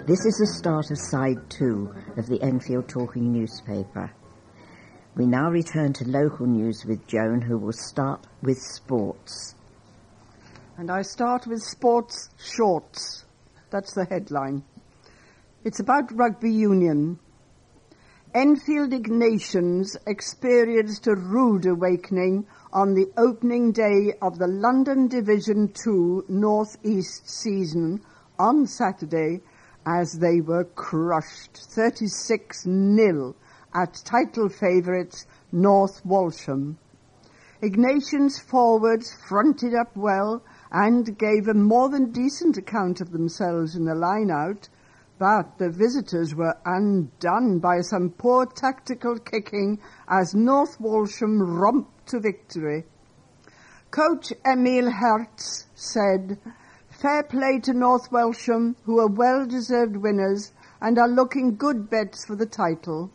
This is the start of side 2 of the Enfield Talking newspaper. We now return to local news with Joan, who will start with sports. And I start with sports shorts. That's the headline. It's about rugby union. Enfield Ignatians experienced a rude awakening on the opening day of the London Division 2 North East season on Saturday, as they were crushed 36-0 at title favourites North Walsham. Ignatians forwards fronted up well and gave a more than decent account of themselves in the line-out, but the visitors were undone by some poor tactical kicking as North Walsham romped to victory. Coach Emil Hertz said, "Fair play to North Walsham, who are well-deserved winners and are looking good bets for the title.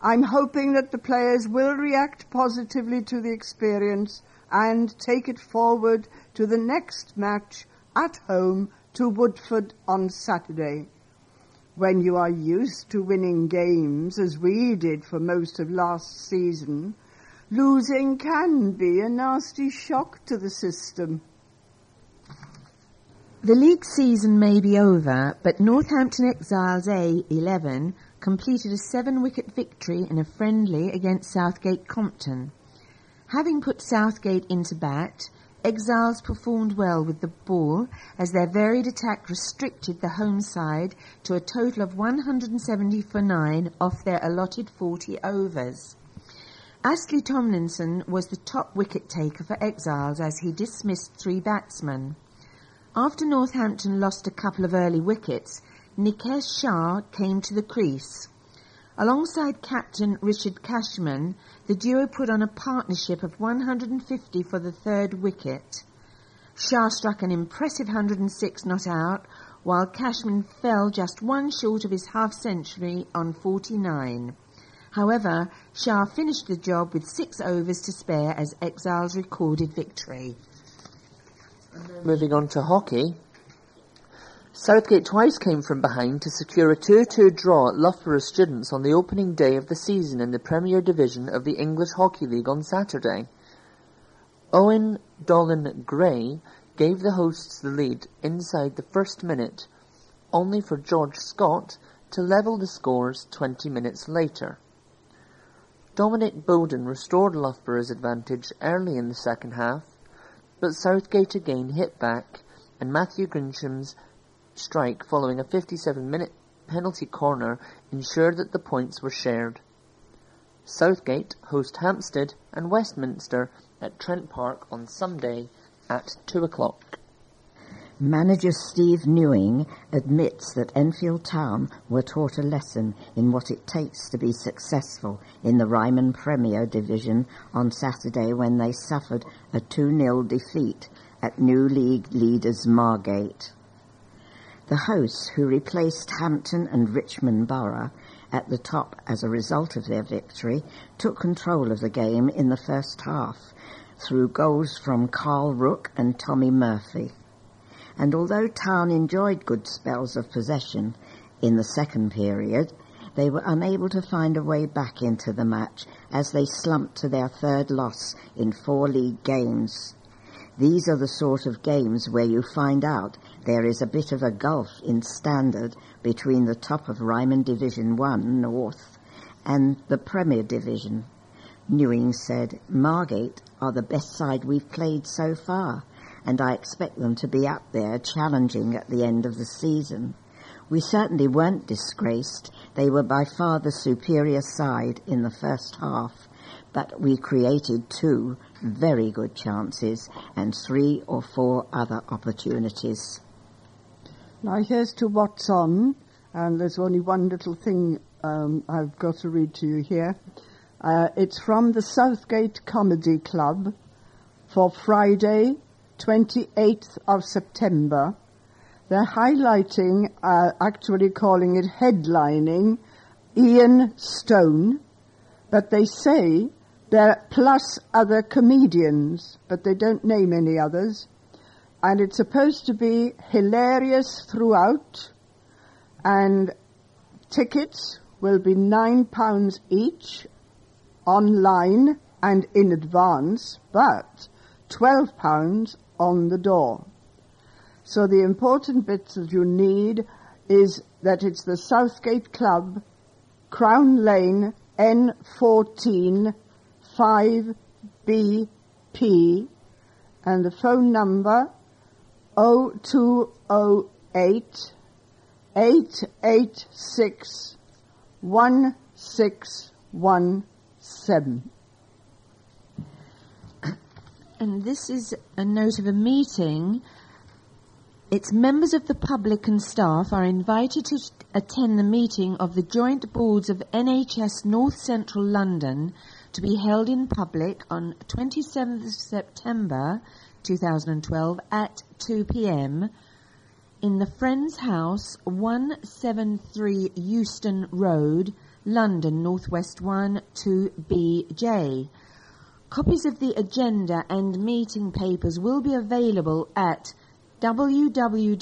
I'm hoping that the players will react positively to the experience and take it forward to the next match at home to Woodford on Saturday. When you are used to winning games, as we did for most of last season, losing can be a nasty shock to the system." The league season may be over, but Northampton Exiles A11 completed a 7-wicket victory in a friendly against Southgate Compton. Having put Southgate into bat, Exiles performed well with the ball as their varied attack restricted the home side to a total of 170 for 9 off their allotted 40 overs. Astley Tomlinson was the top wicket taker for Exiles as he dismissed 3 batsmen. After Northampton lost a couple of early wickets, Nikesh Shah came to the crease. Alongside captain Richard Cashman, the duo put on a partnership of 150 for the 3rd wicket. Shah struck an impressive 106 not out, while Cashman fell just 1 short of his half-century on 49. However, Shah finished the job with 6 overs to spare as Exiles recorded victory. Moving on to hockey. Southgate twice came from behind to secure a 2-2 draw at Loughborough Students on the opening day of the season in the Premier Division of the English Hockey League on Saturday. Owen Dolan Gray gave the hosts the lead inside the first minute, only for George Scott to level the scores 20 minutes later. Dominic Bowden restored Loughborough's advantage early in the second half, but Southgate again hit back, and Matthew Grinsham's strike following a 57-minute penalty corner ensured that the points were shared. Southgate host Hampstead and Westminster at Trent Park on Sunday at 2 o'clock. Manager Steve Newing admits that Enfield Town were taught a lesson in what it takes to be successful in the Ryman Premier Division on Saturday when they suffered a 2-0 defeat at new league leaders Margate. The hosts, who replaced Hampton and Richmond Borough at the top as a result of their victory, took control of the game in the first half through goals from Carl Rook and Tommy Murphy. And although Town enjoyed good spells of possession in the second period, they were unable to find a way back into the match as they slumped to their 3rd loss in 4 league games. These are the sort of games where you find out there is a bit of a gulf in standard between the top of Ryman Division 1 North and the Premier Division. Newing said, "Margate are the best side we've played so far, and I expect them to be up there challenging at the end of the season. We certainly weren't disgraced. They were by far the superior side in the first half, but we created 2 very good chances and 3 or 4 other opportunities." Now here's to what's on, and there's only one little thing I've got to read to you here. It's from the Southgate Comedy Club for Friday, 28th of September. They're highlighting, actually calling it headlining, Ian Stone, but they say they're plus other comedians, but they don't name any others. And it's supposed to be hilarious throughout, And tickets will be £9 each online and in advance, but £12 on the door. So the important bits that you need is that it's the Southgate Club, Crown Lane, N14 5BP, and the phone number 0208 886 1617. And this is a note of a meeting. Its members of the public and staff are invited to attend the meeting of the joint boards of NHS North Central London to be held in public on 27th of September 2012 at 2 p.m. in the Friends House, 173 Euston Road, London, Northwest 1 2BJ. Copies of the agenda and meeting papers will be available at www.nci.nhs.uk.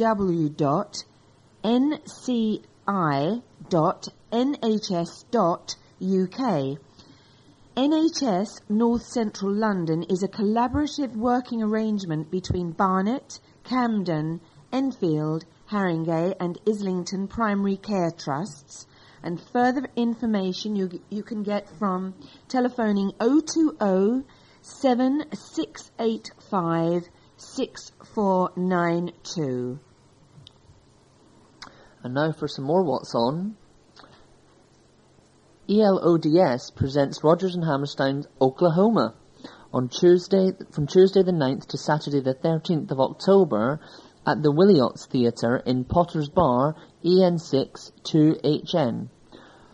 NHS North Central London is a collaborative working arrangement between Barnet, Camden, Enfield, Haringey and Islington Primary Care Trusts, and further information you can get from telephoning 020 7685 6492. And now for some more What's On. ELODS presents Rodgers and Hammerstein's Oklahoma on Tuesday, from Tuesday the 9th to Saturday the 13th of October at the Williots Theatre in Potter's Bar, EN6 2HN.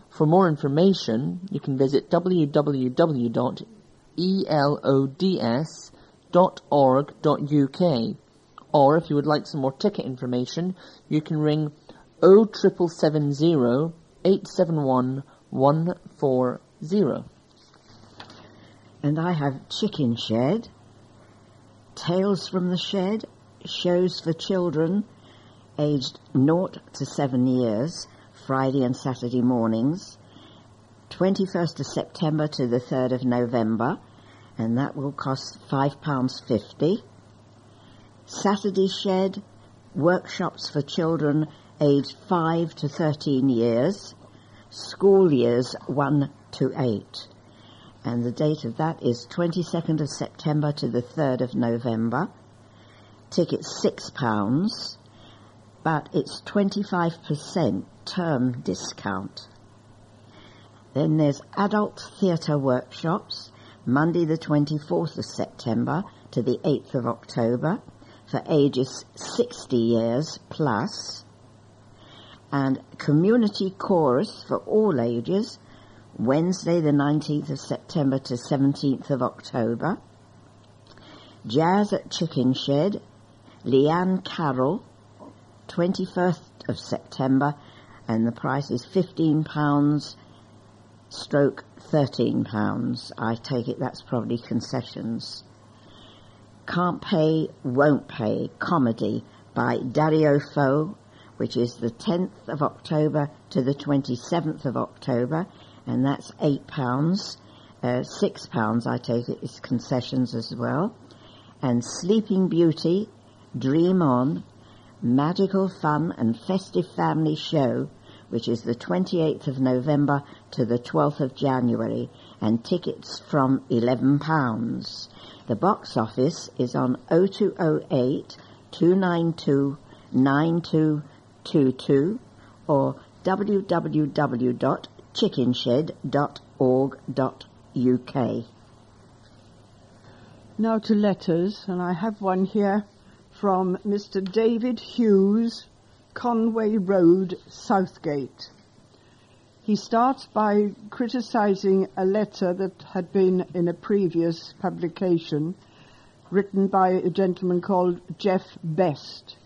For more information, you can visit www.elods.org.uk, or if you would like some more ticket information, you can ring 0770 871 140. And I have Chicken Shed, Tales from the Shed, shows for children aged 0 to 7 years, Friday and Saturday mornings, 21st of September to the 3rd of November, and that will cost £5.50. Saturday Shed, workshops for children aged 5 to 13 years, school years 1 to 8. And the date of that is 22nd of September to the 3rd of November. Tickets £6, but it's 25% term discount. Then there's adult theatre workshops, Monday the 24th of September to the 8th of October, for ages 60 years plus, and community chorus for all ages, Wednesday the 19th of September to 17th of October. Jazz at Chicken Shed, Leanne Carroll, 21st of September, and the price is £15 stroke £13. I take it that's probably concessions. Can't Pay, Won't Pay, comedy by Dario Fo, which is the 10th of October to the 27th of October, and that's £8. £6, I take it, is concessions as well. And Sleeping Beauty, Dream On, magical fun and festive family show, which is the 28th of November to the 12th of January, and tickets from £11. The box office is on 0208 292 9222 or www.chickenshed.org.uk. Now to letters, and I have one here from Mr. David Hughes, Conway Road, Southgate. He starts by criticising a letter that had been in a previous publication written by a gentleman called Jeff Best.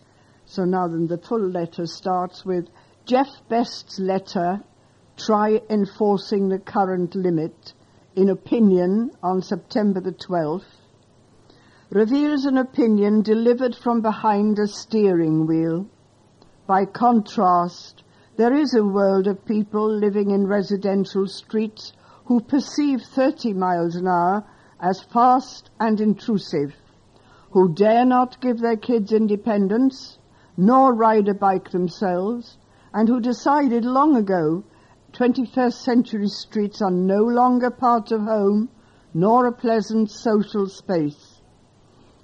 So now then the full letter starts with, Jeff Best's letter, try enforcing the current limit, in opinion on September the 12th, reveals an opinion delivered from behind a steering wheel. By contrast, There is a world of people living in residential streets who perceive 30 miles an hour as fast and intrusive, who dare not give their kids independence, nor ride a bike themselves, and who decided long ago 21st century streets are no longer part of home, nor a pleasant social space.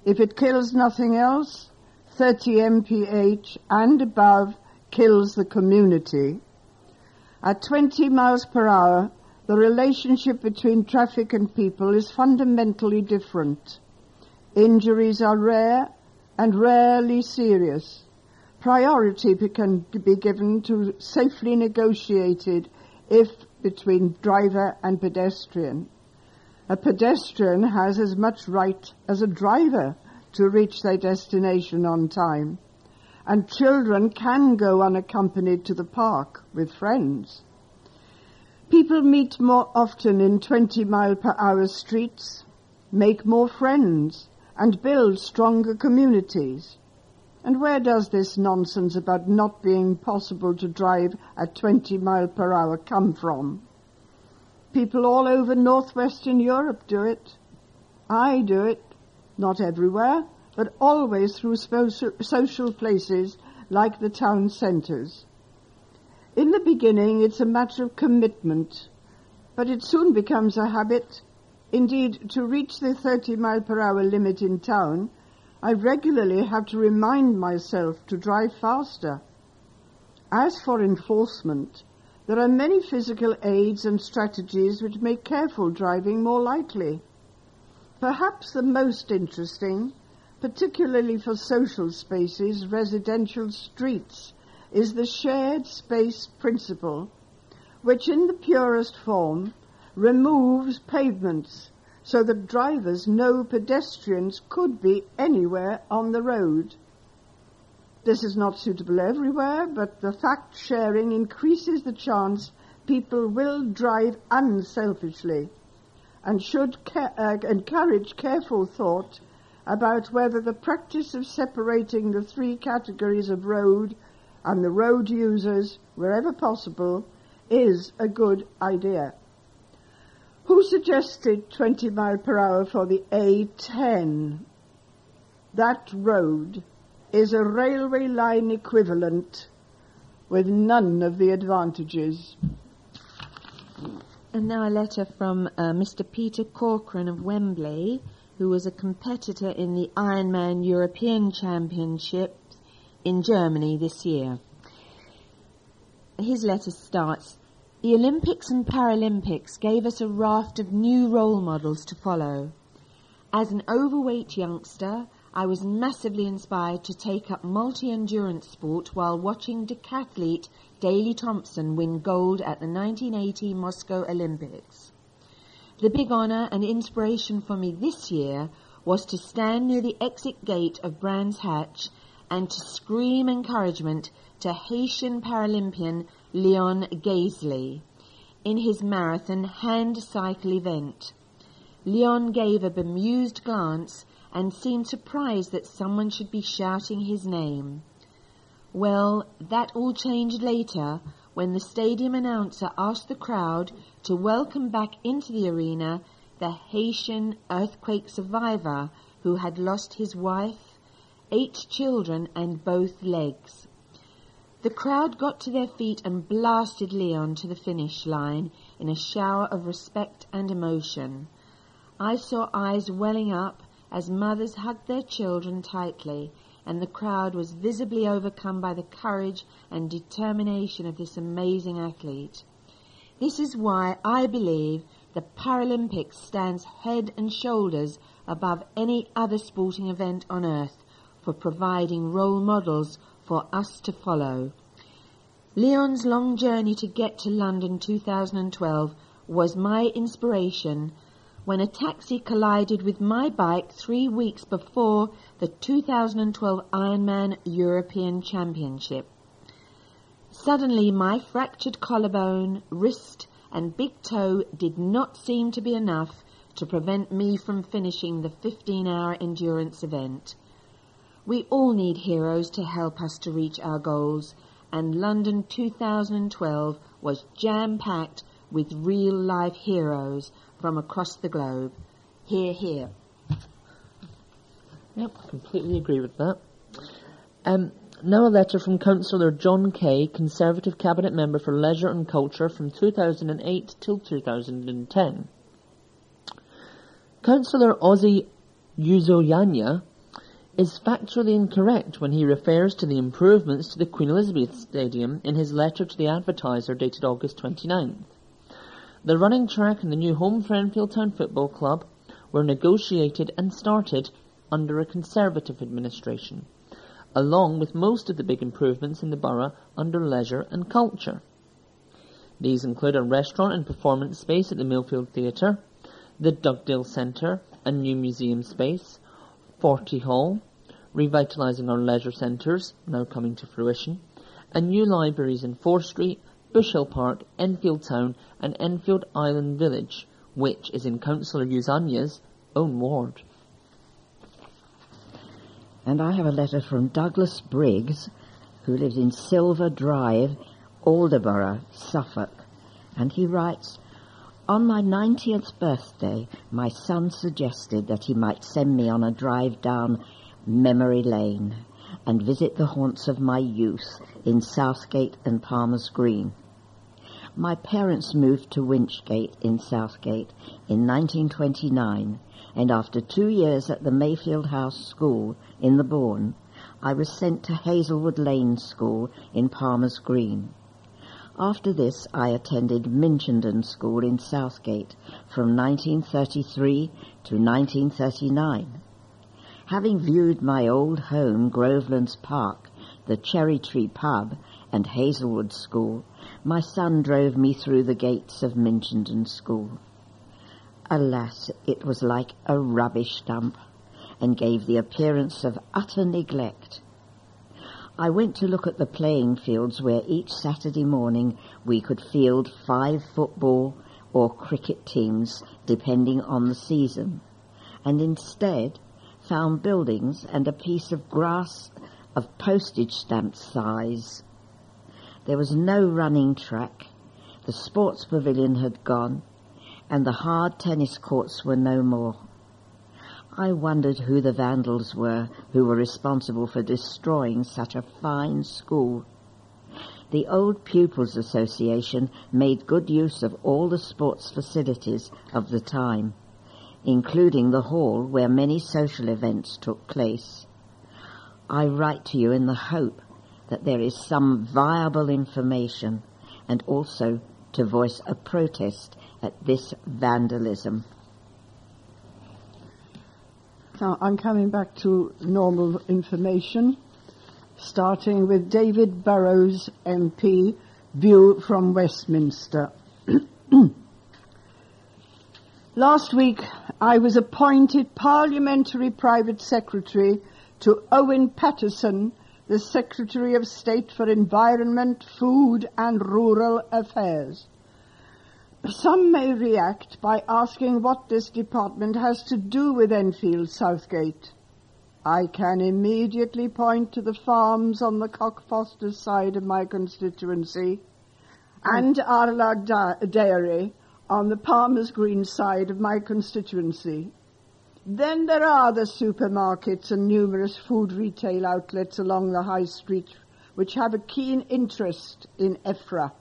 If it kills nothing else, 30 mph and above kills the community. At 20 miles per hour, the relationship between traffic and people is fundamentally different. Injuries are rare and rarely serious. Priority can be given to safely negotiated if between driver and pedestrian. A pedestrian has as much right as a driver to reach their destination on time, and children can go unaccompanied to the park with friends. People meet more often in 20-mile-per-hour streets, make more friends, and build stronger communities. And where does this nonsense about not being possible to drive at 20 miles per hour come from? People all over northwestern Europe do it. I do it. Not everywhere, but always through social places like the town centres. In the beginning, it's a matter of commitment, but it soon becomes a habit. Indeed, to reach the 30-mile-per-hour limit in town, I regularly have to remind myself to drive faster. As for enforcement, there are many physical aids and strategies which make careful driving more likely. Perhaps the most interesting, particularly for social spaces, residential streets, is the shared space principle, which in the purest form removes pavements so that drivers know pedestrians could be anywhere on the road. This is not suitable everywhere, but the fact sharing increases the chance people will drive unselfishly and should encourage careful thought about whether the practice of separating the three categories of road and the road users, wherever possible, is a good idea. Who suggested 20 miles per hour for the A10? That road is a railway line equivalent with none of the advantages. And now a letter from Mr. Peter Corcoran of Wembley, who was a competitor in the Ironman European Championship in Germany this year. His letter starts, "The Olympics and Paralympics gave us a raft of new role models to follow. As an overweight youngster, I was massively inspired to take up multi-endurance sport while watching decathlete Daley Thompson win gold at the 1980 Moscow Olympics. The big honour and inspiration for me this year was to stand near the exit gate of Brands Hatch and to scream encouragement to Haitian Paralympian Leon Gaisley in his marathon hand cycle event. Leon gave a bemused glance and seemed surprised that someone should be shouting his name. Well, that all changed later when the stadium announcer asked the crowd to welcome back into the arena the Haitian earthquake survivor who had lost his wife, 8 children and both legs. The crowd got to their feet and blasted Leon to the finish line in a shower of respect and emotion. I saw eyes welling up as mothers hugged their children tightly, and the crowd was visibly overcome by the courage and determination of this amazing athlete. This is why I believe the Paralympics stands head and shoulders above any other sporting event on earth for providing role models for us to follow. Leon's long journey to get to London 2012 was my inspiration when a taxi collided with my bike 3 weeks before the 2012 Ironman European Championship. Suddenly my fractured collarbone, wrist and big toe did not seem to be enough to prevent me from finishing the 15-hour endurance event. We all need heroes to help us to reach our goals, and London 2012 was jam-packed with real-life heroes from across the globe. Hear, hear. Yep, I completely agree with that. Now a letter from Councillor John Kay, Conservative Cabinet Member for Leisure and Culture from 2008 till 2010. Councillor Ozzy Uzoyanya is factually incorrect when he refers to the improvements to the Queen Elizabeth Stadium in his letter to the Advertiser dated August 29th. The running track and the new home for Enfield Town Football Club were negotiated and started under a Conservative administration, along with most of the big improvements in the borough under leisure and culture. These include a restaurant and performance space at the Millfield Theatre, the Dugdale Centre, a new museum space, Forty Hall, revitalising our leisure centres, now coming to fruition, and new libraries in Fore Street, Bush Hill Park, Enfield Town and Enfield Island Village, which is in Councillor Uzanya's own ward. And I have a letter from Douglas Briggs, who lives in Silver Drive, Alderborough, Suffolk, and he writes, "On my 90th birthday, my son suggested that he might send me on a drive down memory lane and visit the haunts of my youth in Southgate and Palmer's Green. My parents moved to Winchgate in Southgate in 1929, and after 2 years at the Mayfield House School in the Bourne, I was sent to Hazelwood Lane School in Palmer's Green. After this, I attended Minchenden School in Southgate from 1933 to 1939. Having viewed my old home, Groveland's Park, the Cherry Tree Pub, and Hazelwood School, my son drove me through the gates of Minchenden School. Alas, it was like a rubbish dump, and gave the appearance of utter neglect. I went to look at the playing fields where each Saturday morning we could field 5 football or cricket teams, depending on the season, and instead found buildings and a piece of grass of postage stamp size. There was no running track, the sports pavilion had gone, and the hard tennis courts were no more. I wondered who the vandals were who were responsible for destroying such a fine school. The Old Pupils Association made good use of all the sports facilities of the time, including the hall where many social events took place. I write to you in the hope that there is some viable information, and also to voice a protest at this vandalism." Now, I'm coming back to normal information, starting with David Burrows, MP, view from Westminster. Last week, I was appointed Parliamentary Private Secretary to Owen Paterson, the Secretary of State for Environment, Food and Rural Affairs. Some may react by asking what this department has to do with Enfield Southgate. I can immediately point to the farms on the Cockfosters side of my constituency and Arla Dairy on the Palmer's Green side of my constituency. Then there are the supermarkets and numerous food retail outlets along the high street which have a keen interest in EFRA.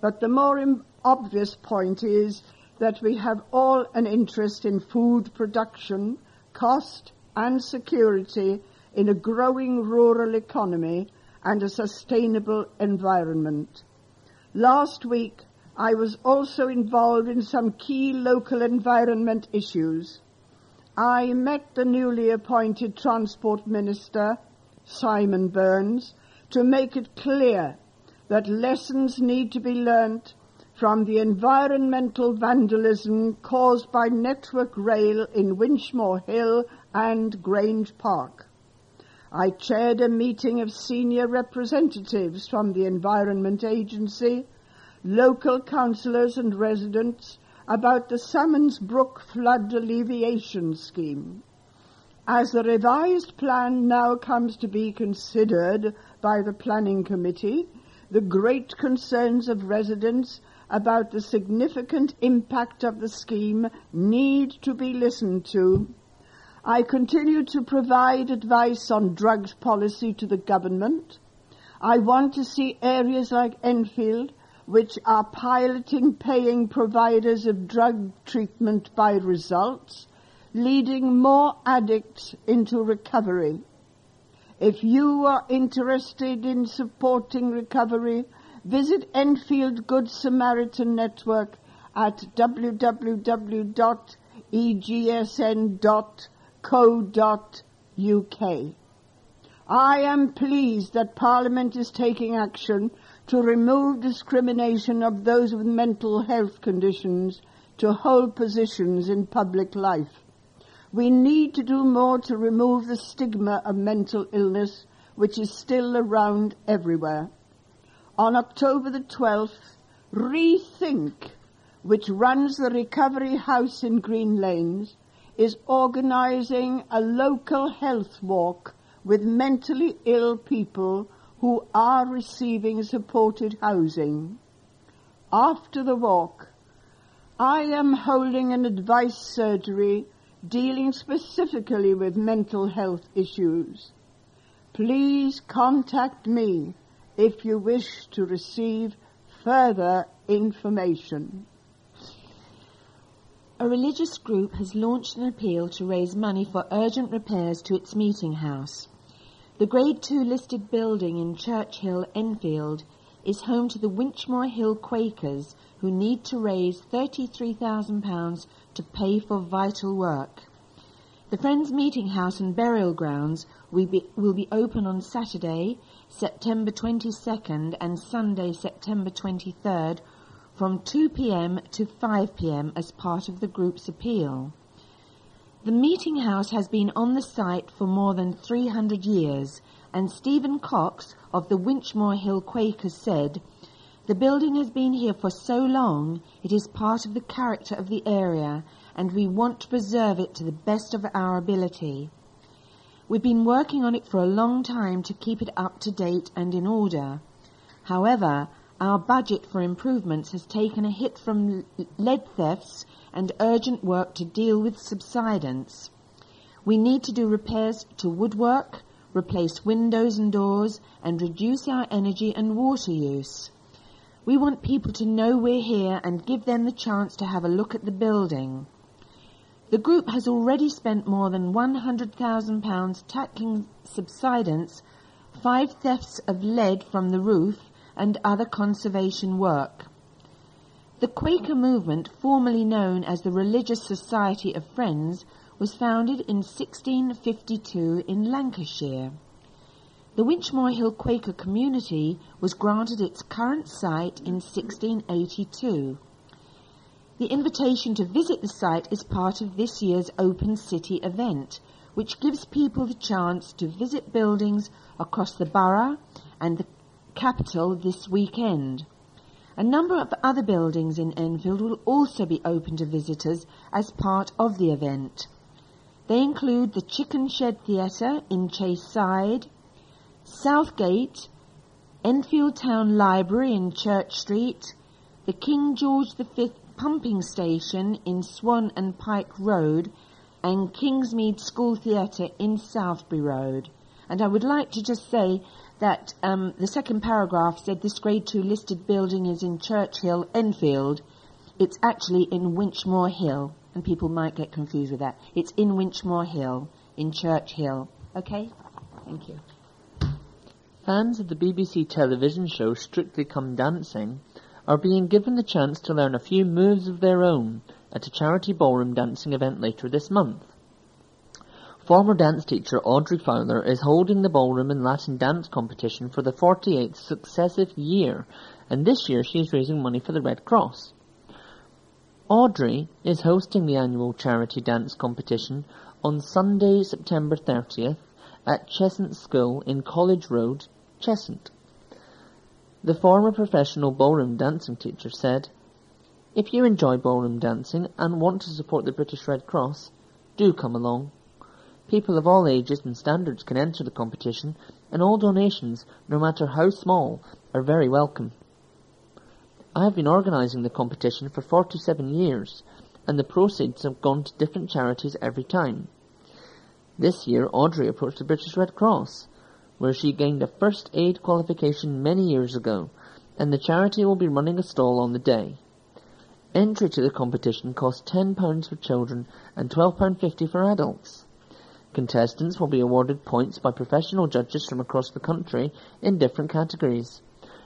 But the more obvious point is that we have all an interest in food production, cost and security in a growing rural economy and a sustainable environment. Last week, I was also involved in some key local environment issues. I met the newly appointed Transport Minister, Simon Burns, to make it clear that lessons need to be learnt from the environmental vandalism caused by Network Rail in Winchmore Hill and Grange Park. I chaired a meeting of senior representatives from the Environment Agency, local councillors and residents about the Salmons Brook flood alleviation scheme. As the revised plan now comes to be considered by the Planning Committee, the great concerns of residents about the significant impact of the scheme need to be listened to. I continue to provide advice on drugs policy to the government. I want to see areas like Enfield, which are piloting paying providers of drug treatment by results, leading more addicts into recovery. If you are interested in supporting recovery, visit Enfield Good Samaritan Network at www.egsn.co.uk. I am pleased that Parliament is taking action to remove discrimination of those with mental health conditions to hold positions in public life. We need to do more to remove the stigma of mental illness, which is still around everywhere. On October the 12th, Rethink, which runs the Recovery House in Green Lanes, is organising a local health walk with mentally ill people who are receiving supported housing. After the walk, I am holding an advice surgery dealing specifically with mental health issues. Please contact me if you wish to receive further information. A religious group has launched an appeal to raise money for urgent repairs to its meeting house. The Grade 2 listed building in Church Hill, Enfield, is home to the Winchmore Hill Quakers, who need to raise £33,000 to pay for vital work. The Friends Meeting House and Burial Grounds will be open on Saturday, September 22nd and Sunday, September 23rd, from 2 p.m. to 5 p.m. as part of the group's appeal. The meeting house has been on the site for more than 300 years, and Stephen Cox of the Winchmore Hill Quakers said, "The building has been here for so long, it is part of the character of the area, and we want to preserve it to the best of our ability. We've been working on it for a long time to keep it up to date and in order. However, our budget for improvements has taken a hit from lead thefts and urgent work to deal with subsidence. We need to do repairs to woodwork, replace windows and doors, and reduce our energy and water use. We want people to know we're here and give them the chance to have a look at the building." The group has already spent more than £100,000 tackling subsidence, 5 thefts of lead from the roof, and other conservation work. The Quaker movement, formerly known as the Religious Society of Friends, was founded in 1652 in Lancashire. The Winchmore Hill Quaker community was granted its current site in 1682. The invitation to visit the site is part of this year's Open City event, which gives people the chance to visit buildings across the borough and the capital this weekend. A number of other buildings in Enfield will also be open to visitors as part of the event. They include the Chicken Shed Theatre in Chase Side, Southgate, Enfield Town Library in Church Street, the King George V Pumping Station in Swan and Pike Road, and Kingsmead School Theatre in Southbury Road. And I would like to just say that the second paragraph said this Grade 2 listed building is in Church Hill, Enfield. It's actually in Winchmore Hill, and people might get confused with that. It's in Winchmore Hill, in Church Hill. Okay? Thank you. Fans of the BBC television show Strictly Come Dancing are being given the chance to learn a few moves of their own at a charity ballroom dancing event later this month. Former dance teacher Audrey Fowler is holding the ballroom and Latin dance competition for the 48th successive year, and this year she is raising money for the Red Cross. Audrey is hosting the annual charity dance competition on Sunday, September 30th at Cheshunt School in College Road, Cheshunt. The former professional ballroom dancing teacher said, "If you enjoy ballroom dancing and want to support the British Red Cross, do come along. People of all ages and standards can enter the competition, and all donations, no matter how small, are very welcome. I have been organising the competition for 47 years, and the proceeds have gone to different charities every time. This year, Audrey approached the British Red Cross, where she gained a first aid qualification many years ago, and the charity will be running a stall on the day. Entry to the competition costs £10 for children and £12.50 for adults. Contestants will be awarded points by professional judges from across the country in different categories,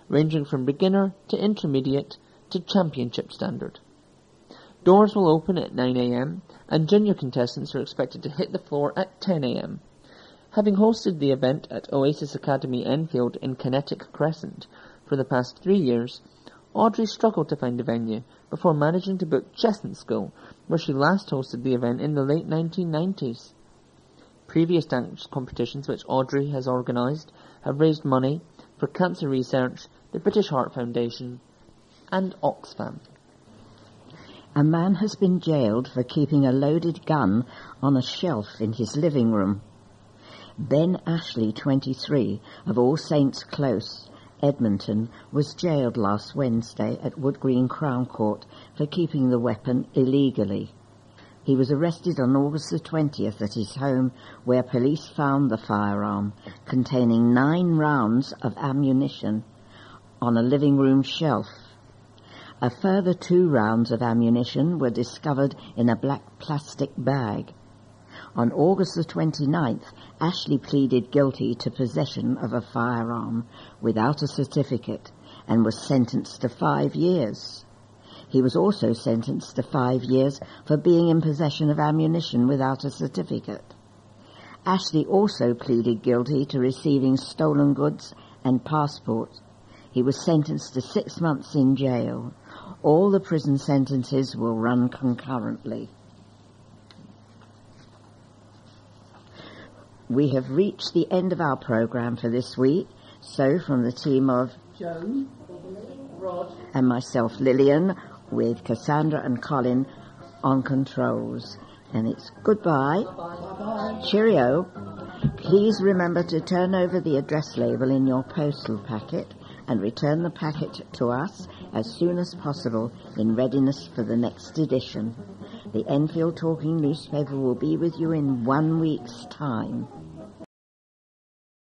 ranging from beginner to intermediate to championship standard. Doors will open at 9 a.m, and junior contestants are expected to hit the floor at 10 a.m. Having hosted the event at Oasis Academy Enfield in Kinetic Crescent for the past 3 years, Audrey struggled to find a venue before managing to book Chestnut School, where she last hosted the event in the late 1990s. Previous dance competitions which Audrey has organised have raised money for cancer research, the British Heart Foundation and Oxfam. A man has been jailed for keeping a loaded gun on a shelf in his living room. Ben Ashley, 23, of All Saints Close, Edmonton, was jailed last Wednesday at Wood Green Crown Court for keeping the weapon illegally. He was arrested on August the 20th at his home, where police found the firearm containing 9 rounds of ammunition on a living room shelf. A further 2 rounds of ammunition were discovered in a black plastic bag. On August the 29th, Ashley pleaded guilty to possession of a firearm without a certificate and was sentenced to 5 years. He was also sentenced to 5 years for being in possession of ammunition without a certificate. Ashley also pleaded guilty to receiving stolen goods and passports. He was sentenced to 6 months in jail. All the prison sentences will run concurrently. We have reached the end of our programme for this week, so from the team of Joan, Rod, and myself, Lilian, with Cassandra and Colin on controls. And it's goodbye. bye-bye. Cheerio. Please remember to turn over the address label in your postal packet and return the packet to us as soon as possible in readiness for the next edition. The Enfield Talking newspaper will be with you in 1 week's time.